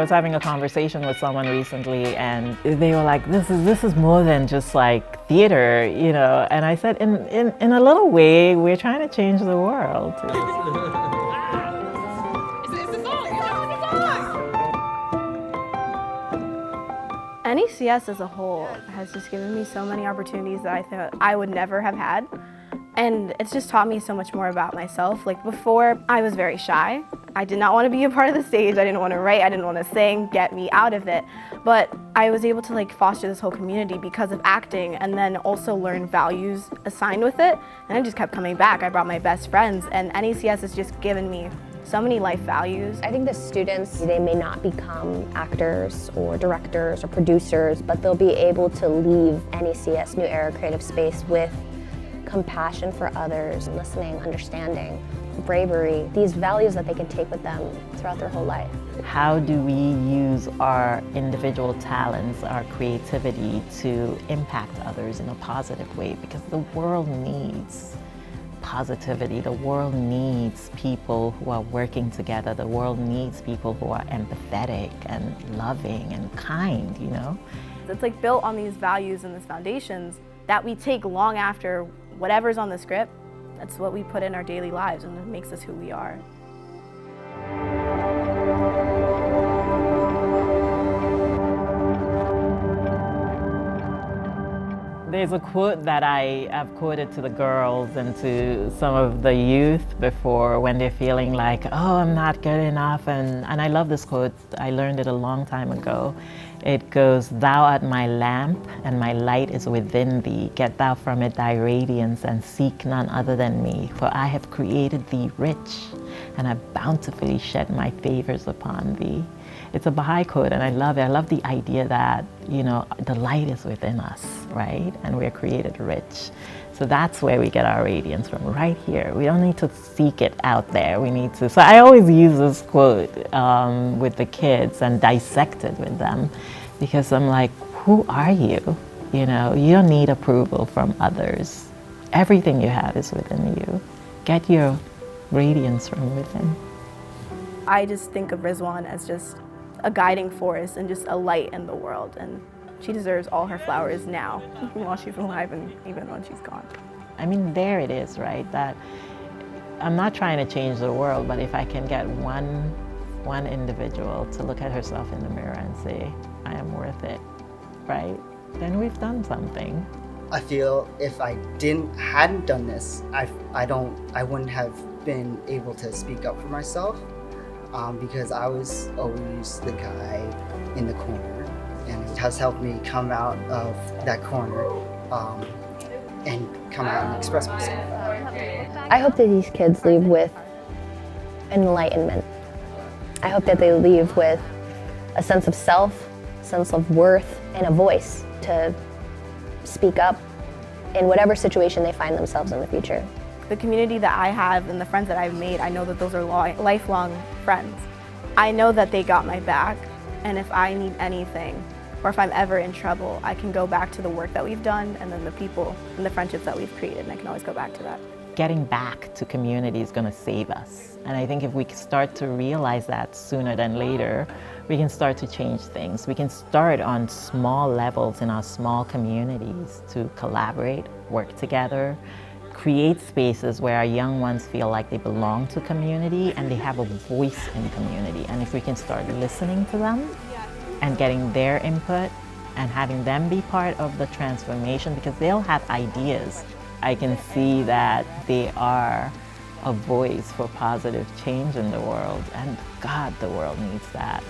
was having a conversation with someone recently and they were like, this is more than just like theater, you know. And I said, in a little way, we're trying to change the world. NECS as a whole has just given me so many opportunities that I thought I would never have had. And it's just taught me so much more about myself. Like before, I was very shy. I did not want to be a part of the stage. I didn't want to write. I didn't want to sing. Get me out of it. But I was able to like foster this whole community because of acting, and then also learn values assigned with it. And I just kept coming back. I brought my best friends, and NECS has just given me so many life values. I think the students, they may not become actors or directors or producers, but they'll be able to leave NECS New Era Creative Space with compassion for others, listening, understanding, bravery, these values that they can take with them throughout their whole life. How do we use our individual talents, our creativity to impact others in a positive way? Because the world needs positivity. The world needs people who are working together. The world needs people who are empathetic and loving and kind, you know? It's like built on these values and these foundations that we take long after whatever's on the script. That's what we put in our daily lives, and it makes us who we are. There's a quote that I have quoted to the girls and to some of the youth before when they're feeling like, oh, I'm not good enough. And I love this quote. I learned it a long time ago. It goes, thou art my lamp and my light is within thee. Get thou from it thy radiance and seek none other than me. For I have created thee rich and have bountifully shed my favors upon thee. It's a Baha'i quote and I love it. I love the idea that, you know, the light is within us, right? And we're created rich. So that's where we get our radiance from, right here. We don't need to seek it out there. We need to, so I always use this quote with the kids and dissect it with them because I'm like, who are you? You know, you don't need approval from others. Everything you have is within you. Get your radiance from within. I just think of Rizwan as just a guiding force and just a light in the world, and she deserves all her flowers now while she's alive and even when she's gone. I mean, there it is, right? That I'm not trying to change the world, but if I can get one individual to look at herself in the mirror and say, I am worth it, right? Then we've done something. I feel if I hadn't done this, I wouldn't have been able to speak up for myself. Because I was always the guy in the corner, and it has helped me come out of that corner and come out and express myself. I hope that these kids leave with enlightenment. I hope that they leave with a sense of self, sense of worth, and a voice to speak up in whatever situation they find themselves in the future. The community that I have and the friends that I've made, I know that those are lifelong friends. I know that they got my back, and if I need anything, or if I'm ever in trouble, I can go back to the work that we've done and then the people and the friendships that we've created, and I can always go back to that. Getting back to community is going to save us. And I think if we start to realize that sooner than later, we can start to change things. We can start on small levels in our small communities to collaborate, work together, create spaces where our young ones feel like they belong to community and they have a voice in community. And if we can start listening to them and getting their input and having them be part of the transformation, because they'll have ideas. I can see that they are a voice for positive change in the world, and God, the world needs that.